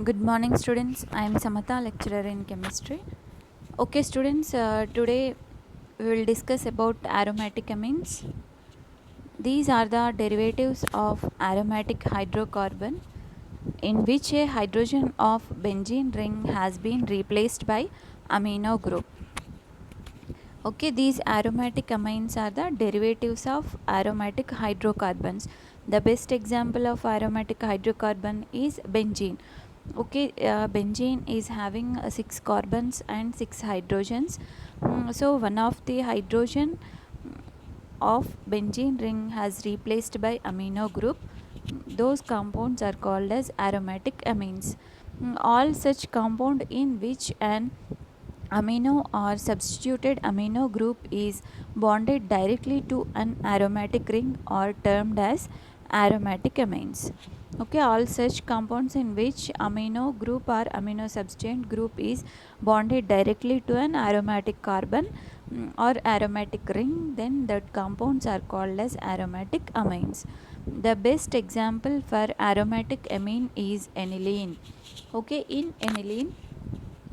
Good morning, students. I am Samatha, lecturer in chemistry. Okay, students, today we will discuss about aromatic amines. These are the derivatives of aromatic hydrocarbon in which a hydrogen of benzene ring has been replaced by amino group. Okay, these aromatic amines are the derivatives of aromatic hydrocarbons. The best example of aromatic hydrocarbon is benzene. Okay, benzene is having 6 carbons and 6 hydrogens. So one of the hydrogen of benzene ring has replaced by amino group. Those compounds are called as aromatic amines. All such compound in which an amino or substituted amino group is bonded directly to an aromatic ring are termed as aromatic amines. Okay, all such compounds in which amino group or amino substituent group is bonded directly to an aromatic carbon or aromatic ring, then that compounds are called as aromatic amines. The best example for aromatic amine is aniline. Okay, in aniline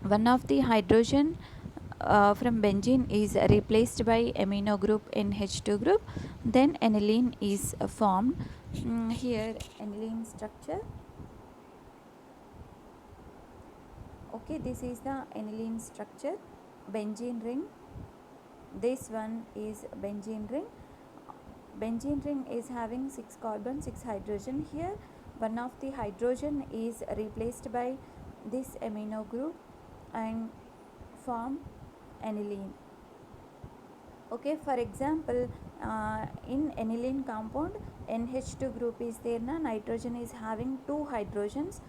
one of the hydrogen from benzene is replaced by amino group NH2 group, then aniline is formed. Here aniline structure. Okay, this is the aniline structure, benzene ring. This one is benzene ring. Benzene ring is having 6 carbon, 6 hydrogen. Here one of the hydrogen is replaced by this amino group and form aniline. Okay, for example, in aniline compound NH2 group is there, na nitrogen is having 2 hydrogens.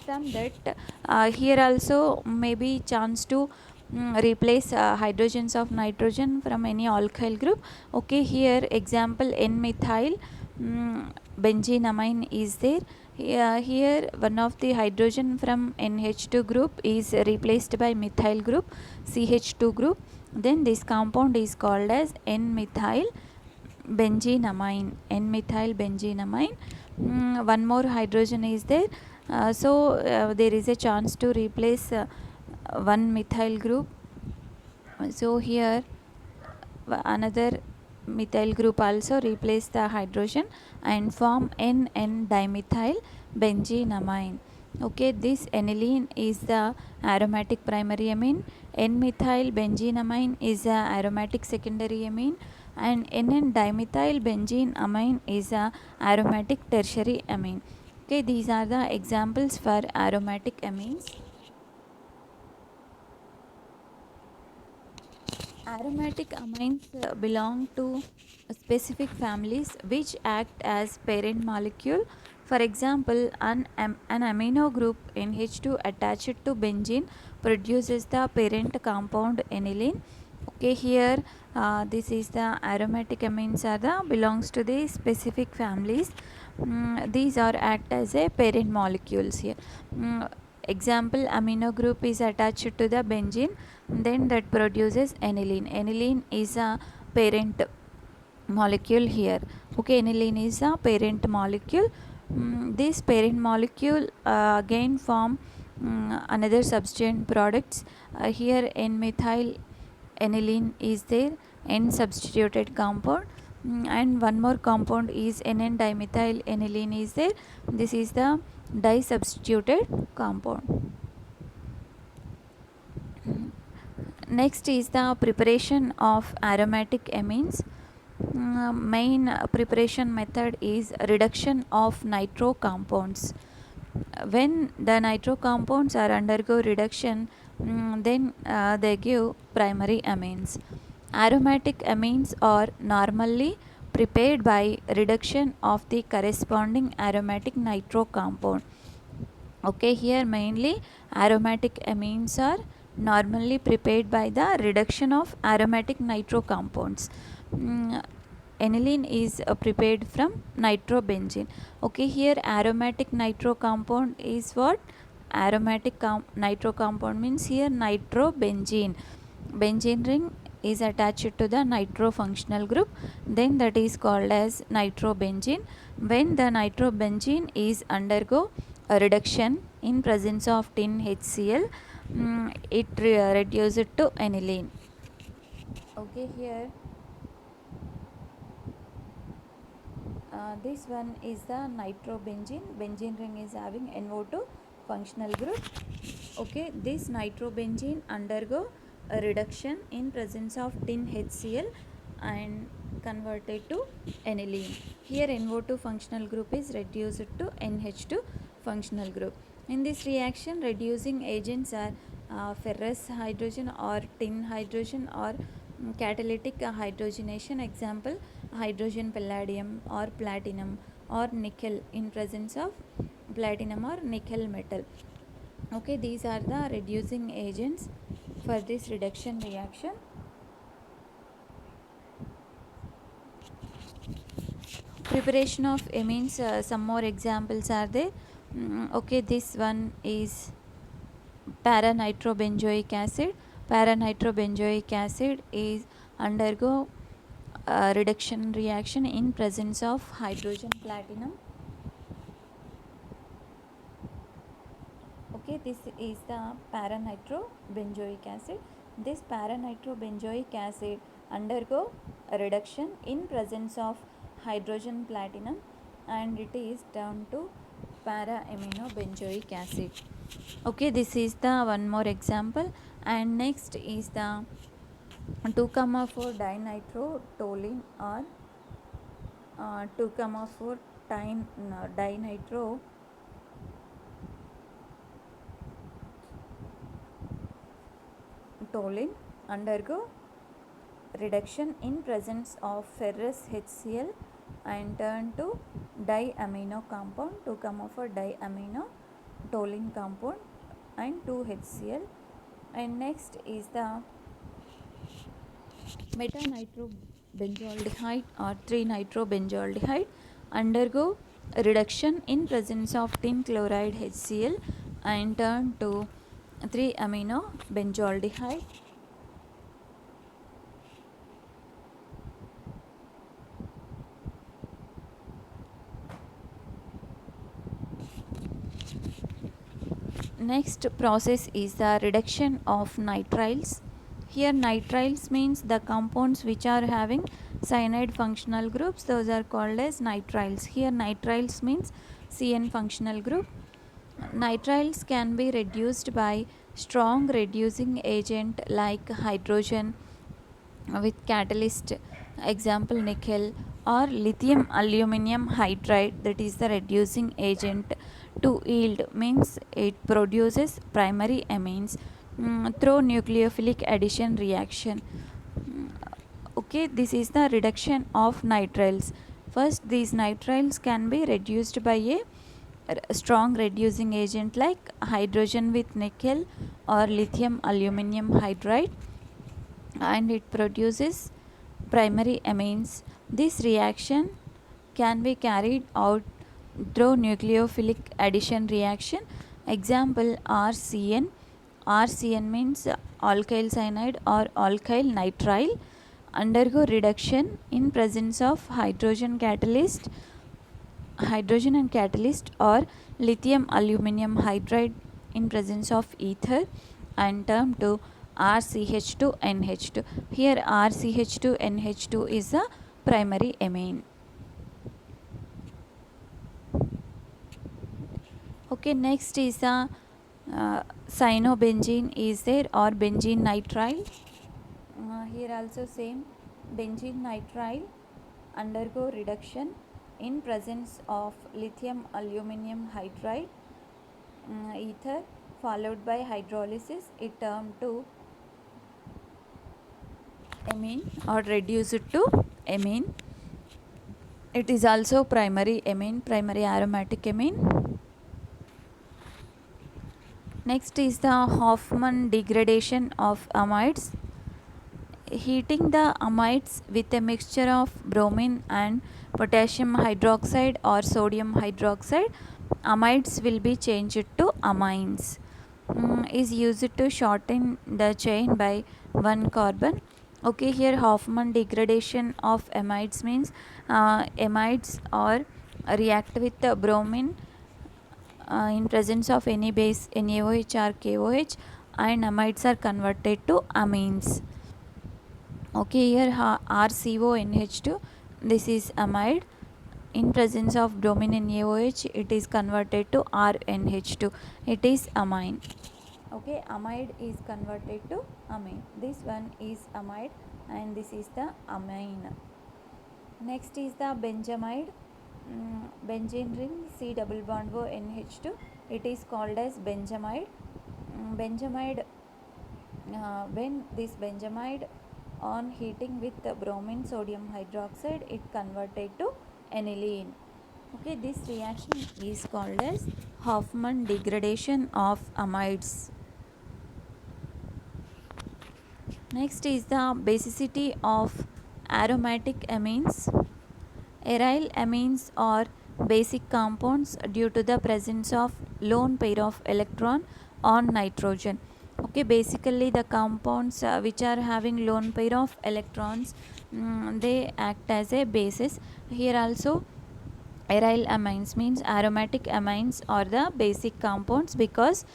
From that here also maybe chance to replace hydrogens of nitrogen from any alkyl group. Okay, here example N-methyl benzenamine is there. Here one of the hydrogen from NH2 group is replaced by methyl group CH2 group, then this compound is called as N-methyl benzenamine. N-methyl benzenamine. One more hydrogen is there, so there is a chance to replace one methyl group. So here another methyl group also replace the hydrogen and form N dimethyl benzenamine. Okay, this aniline is the aromatic primary amine, N-methyl benzenamine is the aromatic secondary amine, and N dimethyl benzenamine is the aromatic tertiary amine. Okay, these are the examples for aromatic amines. Aromatic amines belong to specific families which act as parent molecule. For example, an amino group NH2 attached to benzene produces the parent compound aniline. Okay, here this is the aromatic amines are the belongs to the specific families. These are act as a parent molecules here. Example, amino group is attached to the benzene, then that produces aniline. Aniline is a parent molecule here. Okay, aniline is a parent molecule. This parent molecule again form another substituent products. Here N-methyl aniline is there, N substituted compound, and one more compound is NN dimethyl aniline is there. This is the disubstituted compound. Next is the preparation of aromatic amines. Main preparation method is reduction of nitro compounds. When the nitro compounds are undergo reduction, then they give primary amines. Aromatic amines are normally prepared by reduction of the corresponding aromatic nitro compound. Okay, here mainly aromatic amines are normally prepared by the reduction of aromatic nitro compounds. Aniline is prepared from nitrobenzene. Okay, here aromatic nitro compound is what? Aromatic nitro compound means here nitrobenzene. Benzene ring is attached to the nitro functional group, then that is called as nitrobenzene. When the nitrobenzene is undergo a reduction, in presence of tin HCl, it reduces it to aniline. Okay, here this one is the nitrobenzene. Benzene ring is having NO2 functional group. Okay, this nitrobenzene undergo a reduction in presence of tin HCl and converted to aniline. Here NO2 functional group is reduced to NH2 functional group. In this reaction, reducing agents are ferrous hydrogen or tin hydrogen or catalytic hydrogenation. Example, hydrogen palladium or platinum or nickel in presence of platinum or nickel metal. Okay, these are the reducing agents for this reduction reaction. Preparation of amines, some more examples are there. Okay, this one is para-nitrobenzoic acid. Para-nitrobenzoic acid is undergo reduction reaction in presence of hydrogen platinum. Okay, this is the para-nitrobenzoic acid. This para-nitrobenzoic acid undergo a reduction in presence of hydrogen platinum and it is turned to para-aminobenzoic acid. Okay, this is the one more example. And next is the 2,4 dinitrotoluene or 2,4 dinitro toluene undergo reduction in presence of ferrous HCl and turn to diamino compound, 2,4 diamino toluene compound and 2 HCl. And next is the metanitrobenzaldehyde or 3-nitrobenzaldehyde undergo reduction in presence of tin chloride HCl and turn to 3-amino benzaldehyde. Next process is the reduction of nitriles. Here nitriles means the compounds which are having cyanide functional groups, those are called as nitriles. Here nitriles means CN functional group. Nitriles can be reduced by strong reducing agent like hydrogen with catalyst, example nickel, or lithium aluminum hydride, that is the reducing agent to yield, means it produces primary amines through nucleophilic addition reaction. Okay, this is the reduction of nitriles. First, these nitriles can be reduced by a strong reducing agent like hydrogen with nickel or lithium aluminum hydride and it produces primary amines. This reaction can be carried out through nucleophilic addition reaction. Example, RCN. RCN means alkyl cyanide or alkyl nitrile undergo reduction in presence of hydrogen and catalyst or lithium aluminum hydride in presence of ether and term to RCH2NH2. Here RCH2NH2 is a primary amine. Okay, next is a cyanobenzene is there or benzene nitrile. Here also same, benzene nitrile undergo reduction in presence of lithium aluminum hydride ether followed by hydrolysis, it turned to amine or reduce it to amine. It is also primary amine, primary aromatic amine. Next is the Hofmann degradation of amides. Heating the amides with a mixture of bromine and potassium hydroxide or sodium hydroxide, amides will be changed to amines. Is used to shorten the chain by one carbon. Okay, here Hofmann degradation of amides means amides or react with the bromine in presence of any base NaOH or KOH, and amides are converted to amines. Okay, here RCONH2, this is amide. In presence of bromine NaOH, it is converted to RNH2, it is amine. Okay, amide is converted to amine. This one is amide and this is the amine. Next is the benzamide. Benzene ring C double bond O NH2, it is called as benzamide. Benzamide, when this benzamide on heating with bromine sodium hydroxide, it converted to aniline. Okay, this reaction is called as Hofmann degradation of amides. Next is the basicity of aromatic amines. Aryl amines are basic compounds due to the presence of lone pair of electron on nitrogen. Okay, basically the compounds which are having lone pair of electrons, they act as a basis. Here also aryl amines means aromatic amines are the basic compounds because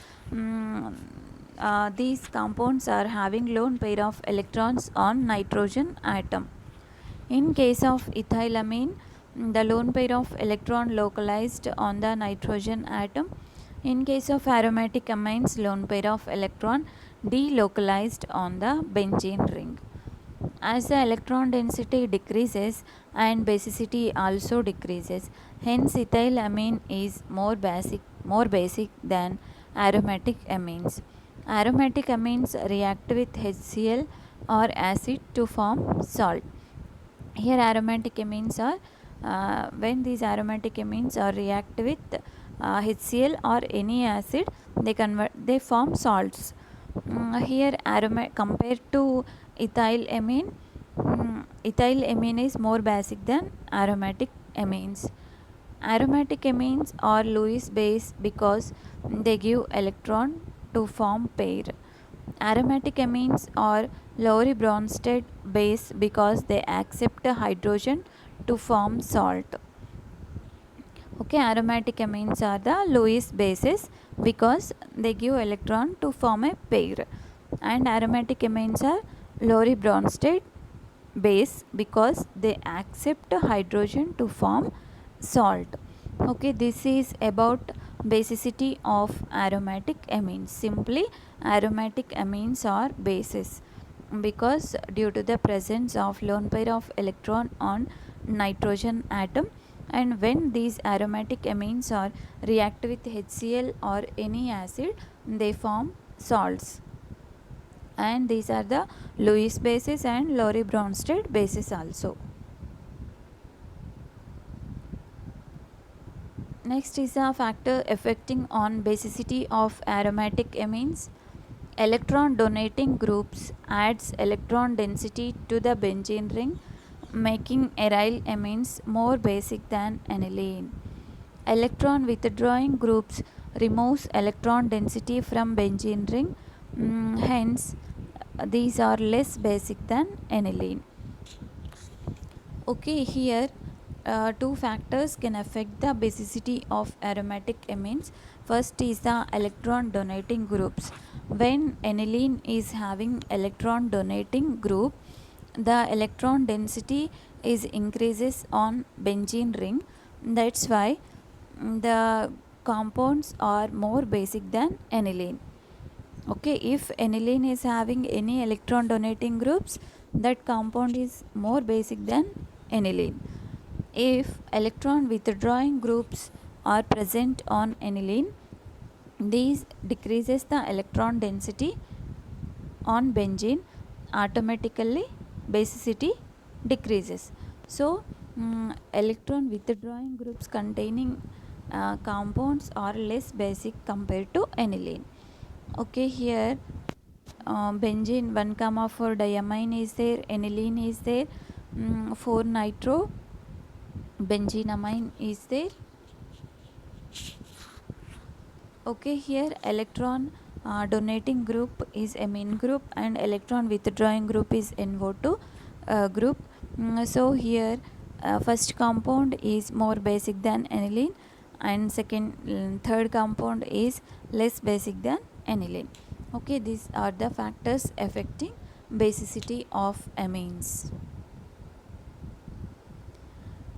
these compounds are having lone pair of electrons on nitrogen atom. In case of ethylamine, the lone pair of electron localized on the nitrogen atom. In case of aromatic amines, lone pair of electron delocalized on the benzene ring. As the electron density decreases and basicity also decreases, hence ethylamine is more basic than aromatic amines. Aromatic amines react with HCl or acid to form salt. Here aromatic amines are when these aromatic amines are react with HCl or any acid, they form salts. Here compared to ethylamine, ethylamine is more basic than aromatic amines. Aromatic amines are Lewis base because they give electron to form pair. Aromatic amines are Lowry-Bronsted base because they accept hydrogen to form salt. Okay, aromatic amines are the Lewis bases because they give electron to form a pair, and aromatic amines are Lowry-Bronsted base because they accept hydrogen to form salt. Okay, this is about basicity of aromatic amines. Simply, aromatic amines are bases because due to the presence of lone pair of electron on nitrogen atom, and when these aromatic amines are react with HCl or any acid, they form salts, and these are the Lewis bases and Lowry-Bronsted bases also. Next is a factor affecting on basicity of aromatic amines. Electron donating groups adds electron density to the benzene ring, making aryl amines more basic than aniline. Electron withdrawing groups removes electron density from benzene ring, hence these are less basic than aniline. Okay, here two factors can affect the basicity of aromatic amines. First is the electron donating groups. When aniline is having electron donating group, the electron density is increases on benzene ring. That's why the compounds are more basic than aniline. Okay, if aniline is having any electron donating groups, that compound is more basic than aniline. If electron withdrawing groups are present on aniline, these decreases the electron density on benzene, automatically basicity decreases. So electron withdrawing groups containing compounds are less basic compared to aniline. Okay, here benzene 1,4 diamine is there, aniline is there, 4 nitro benzenamine is there. Okay, here electron donating group is amine group and electron withdrawing group is NO2 group. So here first compound is more basic than aniline and third compound is less basic than aniline. Okay, these are the factors affecting basicity of amines.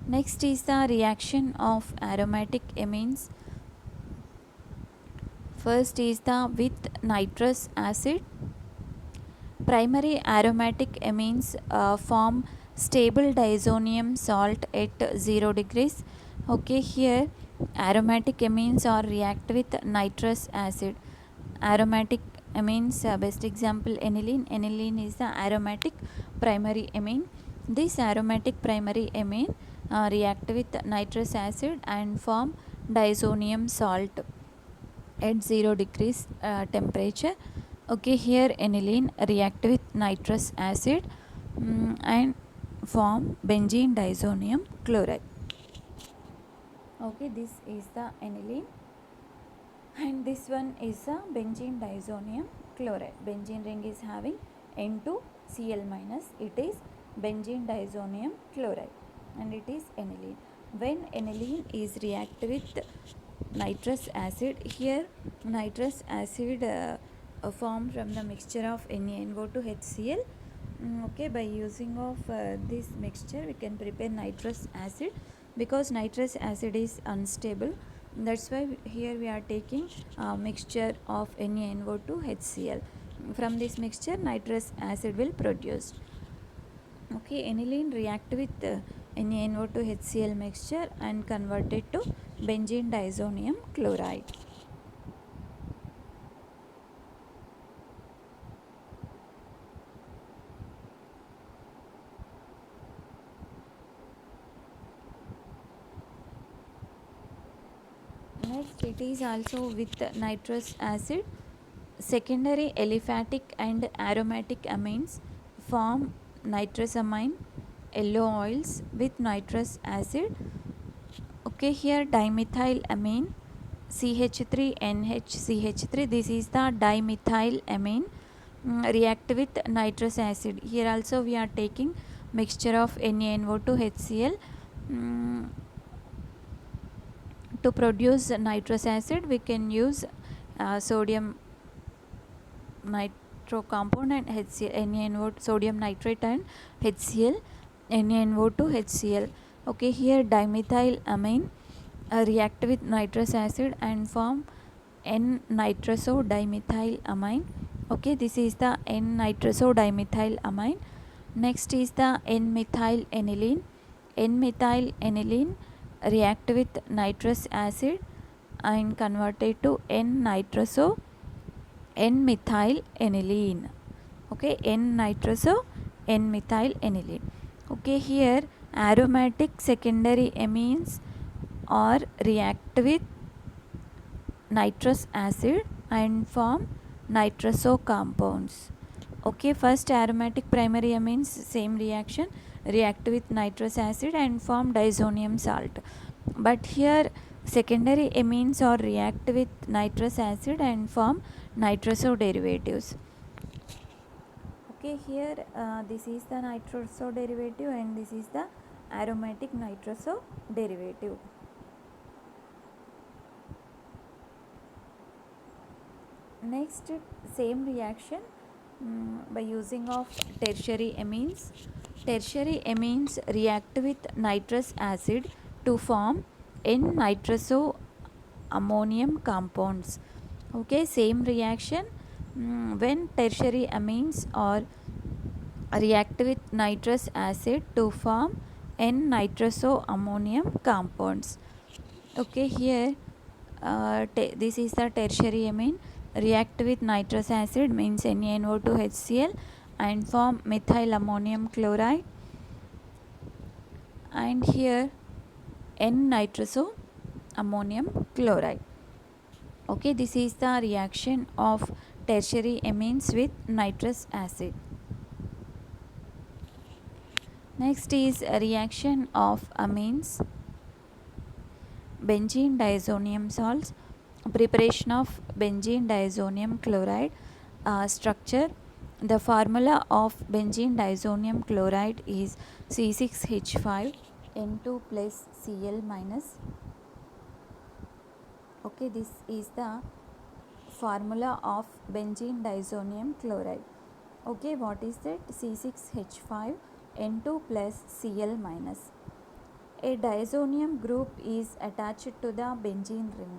Next is the reaction of aromatic amines. First is the with nitrous acid. Primary aromatic amines form stable diazonium salt at 0 degrees. Okay, here aromatic amines are react with nitrous acid. Aromatic amines, best example aniline. Aniline is the aromatic primary amine. This aromatic primary amine react with nitrous acid and form diazonium salt at 0 degrees temperature. Okay, here aniline react with nitrous acid and form benzene diazonium chloride. Okay, this is the aniline and this one is the benzene diazonium chloride. Benzene ring is having N2Cl minus. It is benzene diazonium chloride and it is aniline. When aniline is react with nitrous acid, here nitrous acid formed from the mixture of NaNO2 HCl. Okay, by using of this mixture we can prepare nitrous acid. Because nitrous acid is unstable, that's why here we are taking mixture of NaNO2 HCl. From this mixture nitrous acid will produce. Okay, aniline react with NaNO2 HCl mixture and converted to benzene diazonium chloride. Next, it is also with nitrous acid. Secondary aliphatic and aromatic amines form nitrosamine yellow oils with nitrous acid. Okay, here dimethylamine CH3NHCH3, this is the dimethylamine react with nitrous acid. Here also we are taking mixture of NaNO2 HCl. To produce nitrous acid we can use sodium nitro compound and HCl, NaNO, sodium nitrate and HCl, NaNO2 HCl. Okay, here dimethylamine react with nitrous acid and form N-nitrosodimethylamine. Okay, this is the N-nitrosodimethylamine. Next is the N-methylaniline. N-methylaniline react with nitrous acid and converted to N-methylaniline. Okay, N-methylaniline. Okay, here aromatic secondary amines or react with nitrous acid and form nitroso compounds. Okay, first aromatic primary amines, same reaction, react with nitrous acid and form diazonium salt. But here secondary amines or react with nitrous acid and form nitroso derivatives. Okay, here this is the nitroso derivative and this is the aromatic nitroso derivative. Next, same reaction by using of tertiary amines. Tertiary amines react with nitrous acid to form N-nitroso ammonium compounds. Okay, same reaction when tertiary amines or react with nitrous acid to form N-nitroso ammonium compounds. Okay, here this is the tertiary amine react with nitrous acid means NaNO2 HCl and form methylammonium chloride, and here N-nitroso ammonium chloride. Okay, this is the reaction of tertiary amines with nitrous acid. Next is a reaction of amines. Benzene diazonium salts. Preparation of benzene diazonium chloride. Structure. The formula of benzene diazonium chloride is C6H5 N2 plus Cl minus. Okay, this is the formula of benzene diazonium chloride. Okay, what is that? C6H5N2 plus Cl minus. A diazonium group is attached to the benzene ring.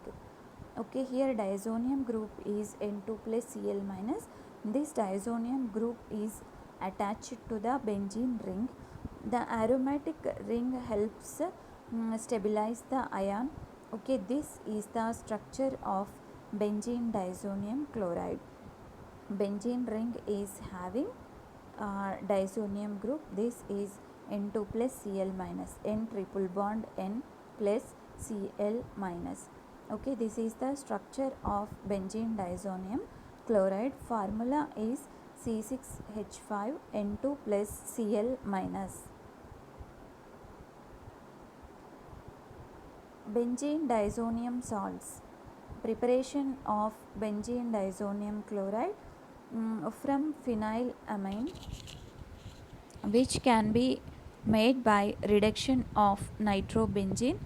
Okay, here diazonium group is N2 plus Cl minus. This diazonium group is attached to the benzene ring. The aromatic ring helps stabilize the ion. Okay, this is the structure of benzene diazonium chloride. Benzene ring is having diazonium group. This is N2 plus Cl minus, N triple bond N plus Cl minus. Okay, this is the structure of benzene diazonium chloride. Formula is C6H5N2 plus Cl minus. Benzene diazonium salts. Preparation of benzene diazonium chloride from phenylamine, which can be made by reduction of nitrobenzene.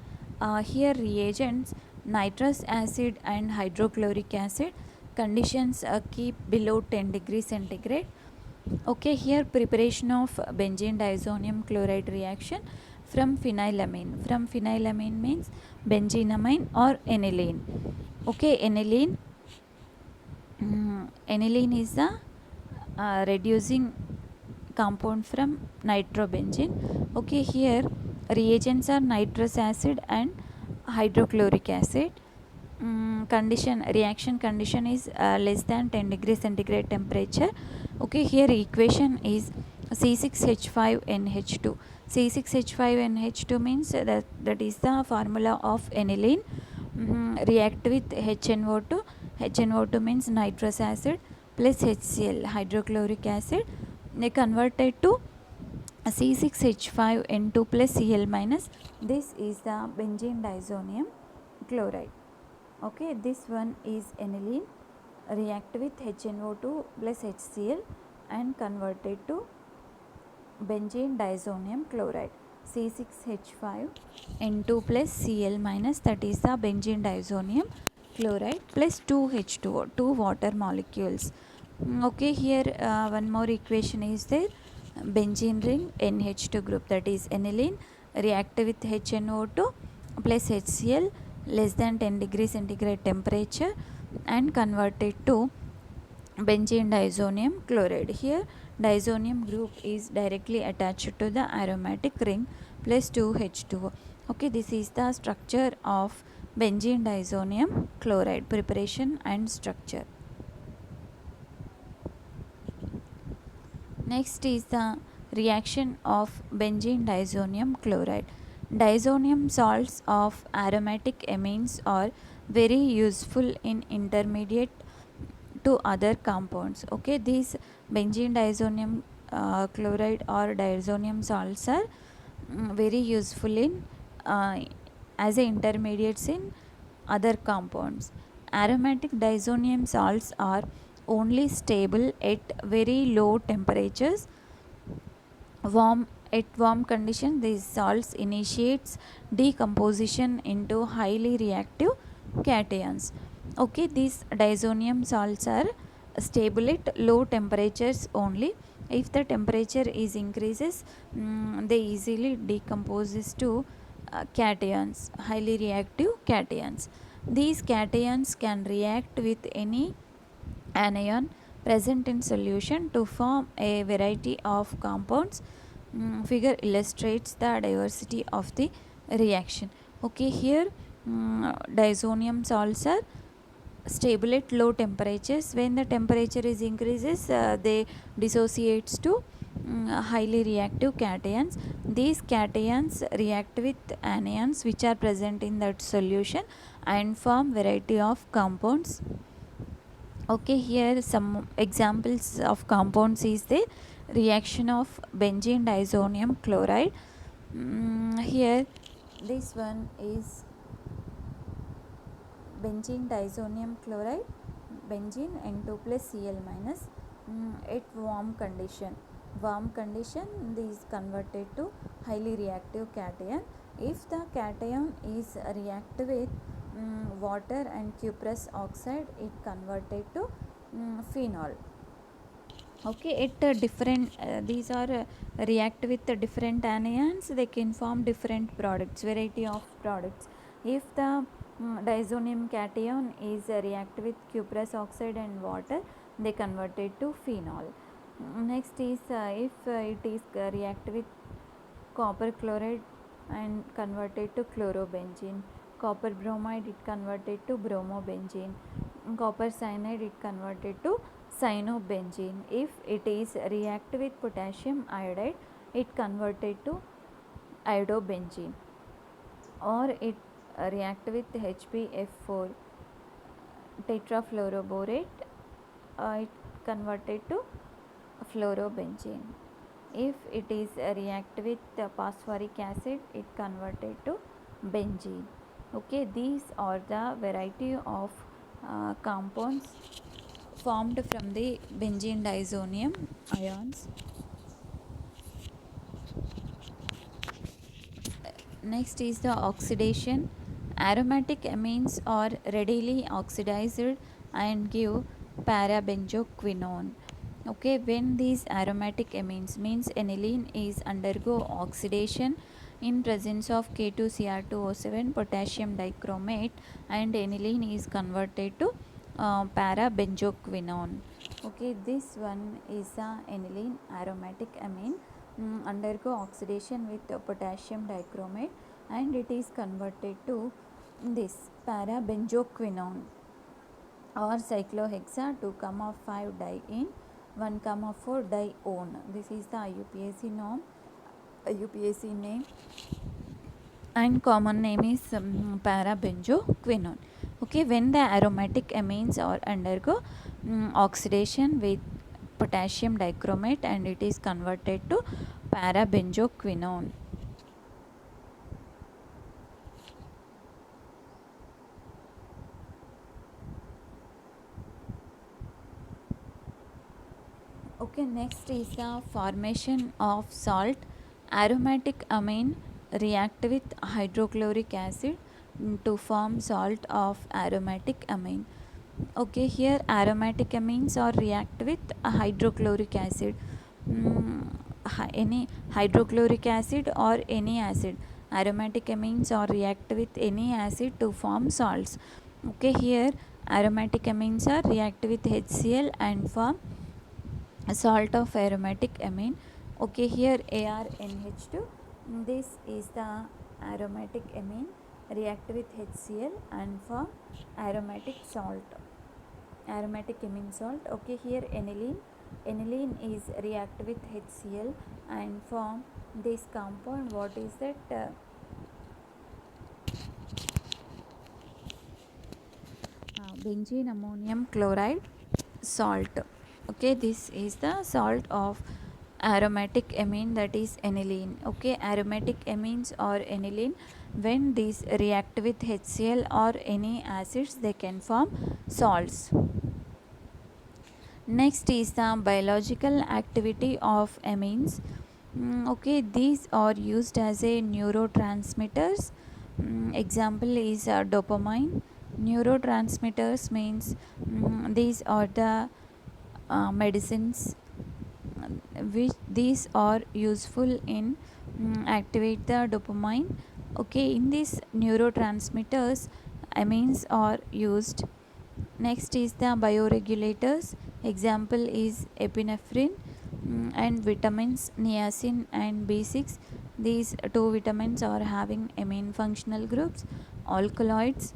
Here reagents nitrous acid and hydrochloric acid. Conditions keep below 10 degrees centigrade. Okay, here preparation of benzene diazonium chloride reaction from phenylamine. From phenylamine means benzenamine or aniline. Okay, aniline. Aniline is the reducing compound from nitrobenzene. Okay, here reagents are nitrous acid and hydrochloric acid. Reaction condition is less than 10 degrees centigrade temperature. Okay, here equation is C6H5NH2. C6H5NH2 means that is the formula of aniline. React with HNO2. HNO2 means nitrous acid plus HCl, hydrochloric acid. They converted to C6H5N2 plus Cl minus. This is the benzene diazonium chloride. Okay, this one is aniline. React with HNO2 plus HCl and converted to benzene diazonium chloride. C6H5N2 plus Cl minus, that is the benzene diazonium chloride, plus 2H2O, 2 water molecules. Okay, here one more equation is there. Benzene ring NH2 group, that is aniline, react with HNO2 plus HCl less than 10 degrees centigrade temperature and converted to benzene diazonium chloride. Here diazonium group is directly attached to the aromatic ring plus 2H2O. Okay, this is the structure of benzene diazonium chloride, preparation and structure. Next is the reaction of benzene diazonium chloride. Diazonium salts of aromatic amines are very useful in intermediate to other compounds. Okay, these benzene diazonium chloride or diazonium salts are very useful in as a intermediates in other compounds. Aromatic diazonium salts are only stable at very low temperatures. At warm condition, these salts initiates decomposition into highly reactive cations. Okay, these diazonium salts are stable at low temperatures only. If the temperature is increases, they easily decomposes to cations, highly reactive cations. These cations can react with any anion present in solution to form a variety of compounds. Figure illustrates the diversity of the reaction. Okay, here diazonium salts are stable at low temperatures. When the temperature is increases, they dissociates to highly reactive cations. These cations react with anions which are present in that solution and form variety of compounds. Okay, here some examples of compounds is the reaction of benzene diazonium chloride. Here this one is benzene diazonium chloride, benzene N2 plus Cl minus. At warm condition, this is converted to highly reactive cation. If the cation is react with water and cuprous oxide, it converted to phenol. Okay, it different these are react with the different anions, they can form different products, variety of products. If the diazonium cation is react with cuprous oxide and water, they convert it to phenol. Next is if it is react with copper chloride and converted to chlorobenzene, copper bromide it converted to bromobenzene, copper cyanide it converted to cyanobenzene. If it is react with potassium iodide, it converted to iodobenzene, or it react with HbF4 tetrafluoroborate, it converted to fluorobenzene. If it is react with phosphoric acid, it converted to benzene. Okay, these are the variety of compounds formed from the benzene diazonium ions. Next is the oxidation. Aromatic amines are readily oxidized and give parabenzoquinone. Okay, when these aromatic amines means aniline is undergo oxidation in presence of K2Cr2O7 potassium dichromate, and aniline is converted to parabenzoquinone. Okay, this one is a aniline aromatic amine undergo oxidation with potassium dichromate, and it is converted to this parabenzoquinone or cyclohexa 2,5 diene 1,4 dione. This is the IUPAC norm, IUPAC name, and common name is parabenzoquinone. Okay, when the aromatic amines are undergo oxidation with potassium dichromate, and it is converted to parabenzoquinone. Okay, next is the formation of salt. Aromatic amine react with hydrochloric acid to form salt of aromatic amine. Okay, here aromatic amines or react with hydrochloric acid. Any hydrochloric acid or any acid. Aromatic amines or react with any acid to form salts. Okay, here aromatic amines are react with HCl and form salt of aromatic amine. Okay, here ArNH2, this is the aromatic amine react with HCl and form aromatic salt, aromatic amine salt. Okay, here aniline is react with HCl and form this compound. What is that? Benzene ammonium chloride salt. Okay, this is the salt of aromatic amine, that is aniline. Okay, aromatic amines or aniline, when these react with HCl or any acids, they can form salts. Next is the biological activity of amines. Okay, these are used as a neurotransmitters. Example is dopamine. Neurotransmitters means these are the medicines which these are useful in activate the dopamine. Okay, in these neurotransmitters amines are used. Next is the bioregulators. Example is epinephrine and vitamins niacin and B6. These two vitamins are having amine functional groups. Alkaloids,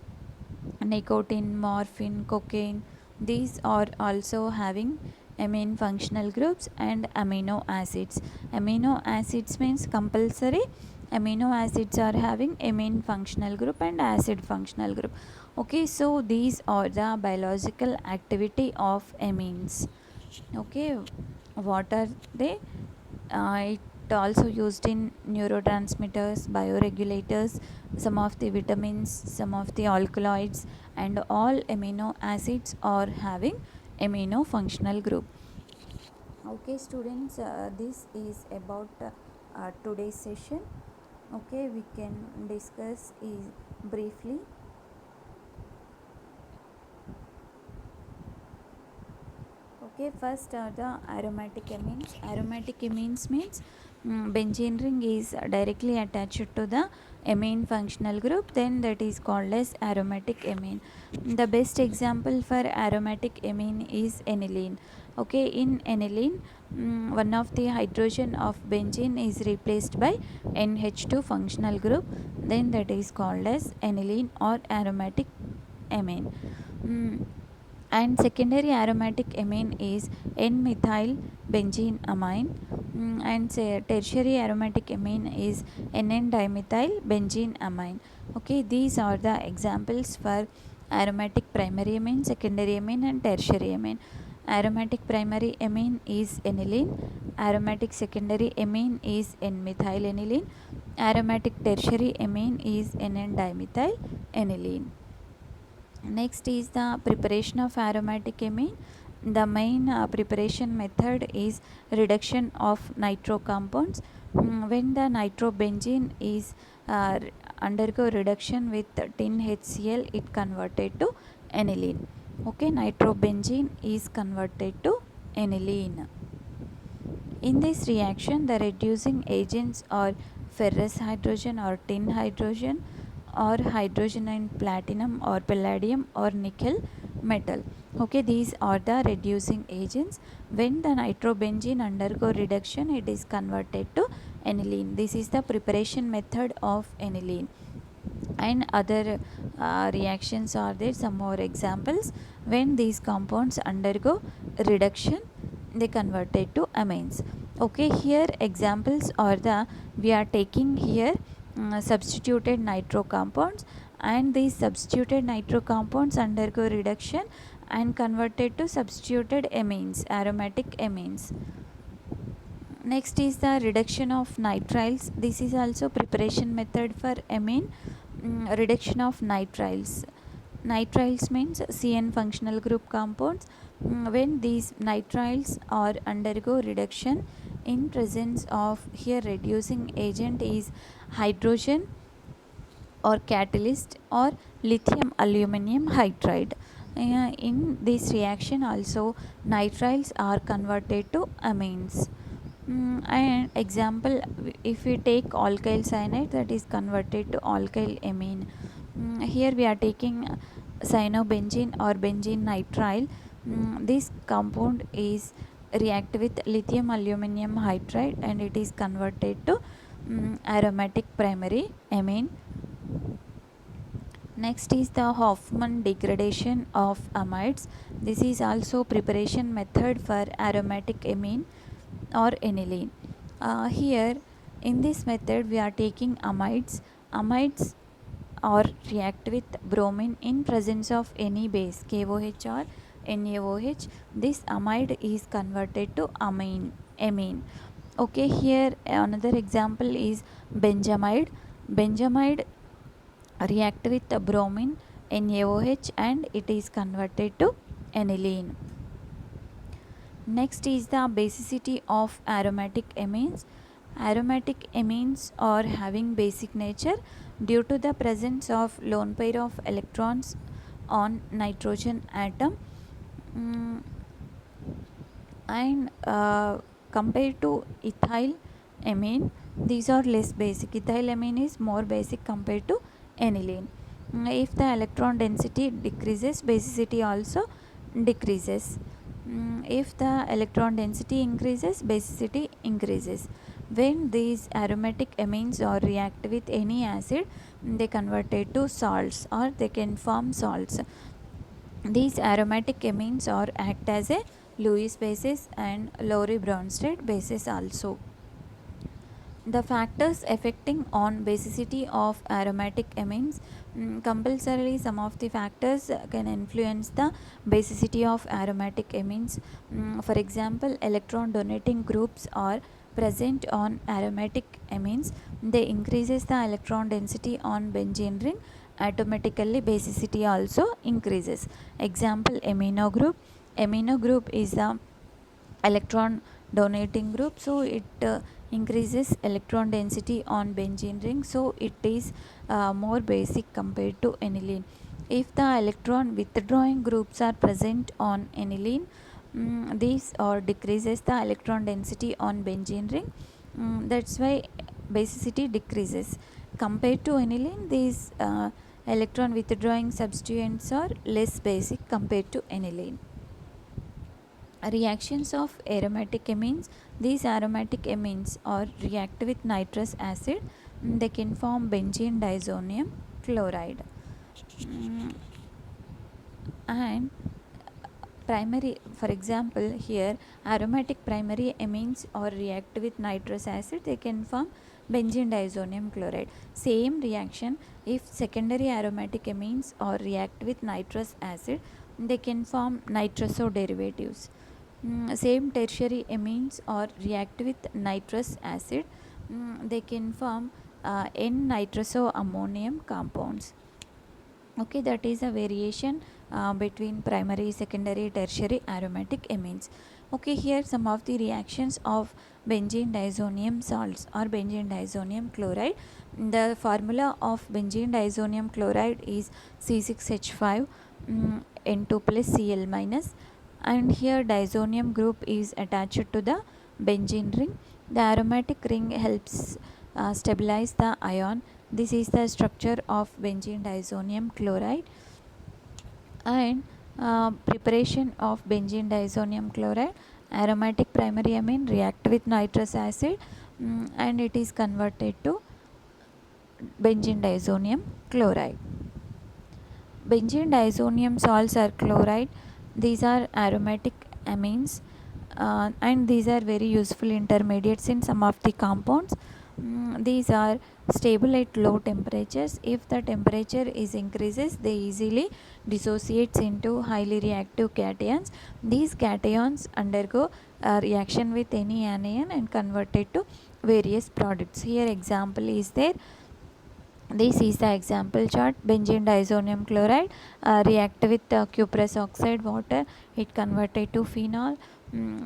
nicotine, morphine, cocaine, these are also having amine functional groups. And amino acids. Amino acids means compulsory amino acids are having amine functional group and acid functional group. Okay, so these are the biological activity of amines. Okay, what are they? It also used in neurotransmitters, bioregulators, some of the vitamins, some of the alkaloids, and all amino acids are having amino functional group. Okay, students, this is about today's session. Okay, we can discuss is briefly. Okay, first are the aromatic amines. Aromatic amines means benzene ring is directly attached to the amine functional group, then that is called as aromatic amine. The best example for aromatic amine is aniline. Okay, in aniline, one of the hydrogen of benzene is replaced by NH2 functional group, then that is called as aniline or aromatic amine. And secondary aromatic amine is N-methyl benzene amine, and tertiary aromatic amine is NN-dimethyl benzene amine. Okay, these are the examples for aromatic primary amine, secondary amine and tertiary amine. Aromatic primary amine is aniline, aromatic secondary amine is N-methyl aniline, aromatic tertiary amine is NN-dimethyl aniline. Next is the preparation of aromatic amine. The main preparation method is reduction of nitro compounds. When the nitrobenzene is undergo reduction with tin HCl, it converted to aniline. Okay, nitrobenzene is converted to aniline. In this reaction, the reducing agents are ferrous hydrogen or tin hydrogen, or hydrogen and platinum or palladium or nickel metal. Okay, these are the reducing agents. When the nitrobenzene undergo reduction, it is converted to aniline. This is the preparation method of aniline. And other reactions are there, some more examples. When these compounds undergo reduction, they converted to amines. Okay, here examples are the, we are taking here substituted nitro compounds, and these substituted nitro compounds undergo reduction and converted to substituted amines, aromatic amines. Next is the reduction of nitriles. This is also preparation method for amine. Reduction of nitriles. Nitriles means CN functional group compounds. When these nitriles are undergo reduction in presence of, here reducing agent is hydrogen or catalyst or lithium aluminum hydride. In this reaction also, nitriles are converted to amines. And example, if we take alkyl cyanide, that is converted to alkyl amine. Here we are taking cyanobenzene or benzene nitrile. This compound is react with lithium aluminum hydride and it is converted to aromatic primary amine. Next is the Hoffman degradation of amides. This is also preparation method for aromatic amine or aniline. Here in this method we are taking amides. Amides or react with bromine in presence of any base, KOH or NaOH. This amide is converted to amine. Okay, here another example is benzamide. Benzamide react with bromine, NaOH, and it is converted to aniline. Next is the basicity of aromatic amines. Aromatic amines are having basic nature due to the presence of lone pair of electrons on nitrogen atom. And compared to ethyl amine, these are less basic. Ethyl amine is more basic compared to aniline. If the electron density decreases, basicity also decreases. If the electron density increases, basicity increases. When these aromatic amines or react with any acid, they converted to salts or they can form salts. These aromatic amines are act as a Lewis basis and Lowry-Bronsted basis also. The factors affecting on basicity of aromatic amines, compulsorily some of the factors can influence the basicity of aromatic amines. For example, electron donating groups are present on aromatic amines. They increases the electron density on benzene ring, automatically basicity also increases. Example, amino group. Amino group is the electron donating group, so it increases electron density on benzene ring, so it is more basic compared to aniline. If the electron withdrawing groups are present on aniline, These or decreases the electron density on benzene ring. That's why basicity decreases. Compared to aniline, these electron withdrawing substituents are less basic compared to aniline. Reactions of aromatic amines. These aromatic amines are react with nitrous acid. They can form benzene diazonium chloride. And primary, for example, here aromatic primary amines or react with nitrous acid, they can form benzene diazonium chloride. Same reaction if secondary aromatic amines or react with nitrous acid, they can form nitroso derivatives. Same tertiary amines or react with nitrous acid, they can form N-nitroso ammonium compounds. Okay, that is a variation between primary, secondary, tertiary aromatic amines. Okay, here some of the reactions of benzene diazonium salts or benzene diazonium chloride. The formula of benzene diazonium chloride is C6H5 N2 plus Cl minus, and here diazonium group is attached to the benzene ring. The aromatic ring helps stabilize the ion. This is the structure of benzene diazonium chloride. And preparation of benzene diazonium chloride. Aromatic primary amine react with nitrous acid, and it is converted to benzene diazonium chloride. Benzene diazonium salts are chloride. These are aromatic amines, and these are very useful intermediates in some of the compounds. These are stable at low temperatures. If the temperature is increases, they easily dissociates into highly reactive cations. These cations undergo a reaction with any anion and converted to various products. Here example is there. This is the example chart. Benzene diazonium chloride react with cuprous oxide water, it converted to phenol.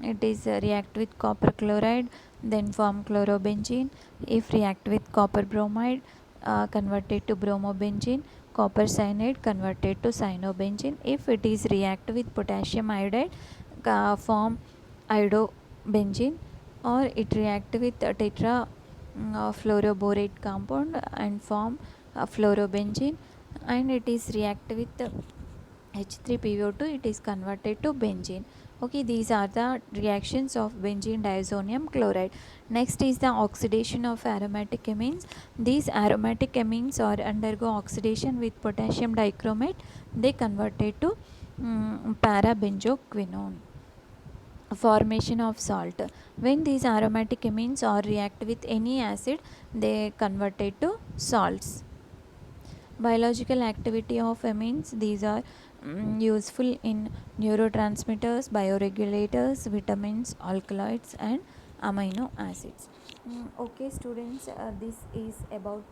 It is react with copper chloride, then form chlorobenzene. If react with copper bromide, converted to bromobenzene. Copper cyanide converted to cyanobenzene. If it is react with potassium iodide, form iodobenzene, or it react with tetra fluoroborate compound and form fluorobenzene, and it is react with H3PO2, it is converted to benzene. Okay, these are the reactions of benzene diazonium chloride. Next is the oxidation of aromatic amines. These aromatic amines are undergo oxidation with potassium dichromate. They converted to parabenzoquinone. Formation of salt. When these aromatic amines or react with any acid, they converted to salts. Biological activity of amines. These are useful in neurotransmitters, bioregulators, vitamins, alkaloids and amino acids. Okay students, this is about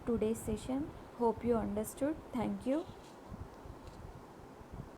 today's session. Hope you understood. Thank you.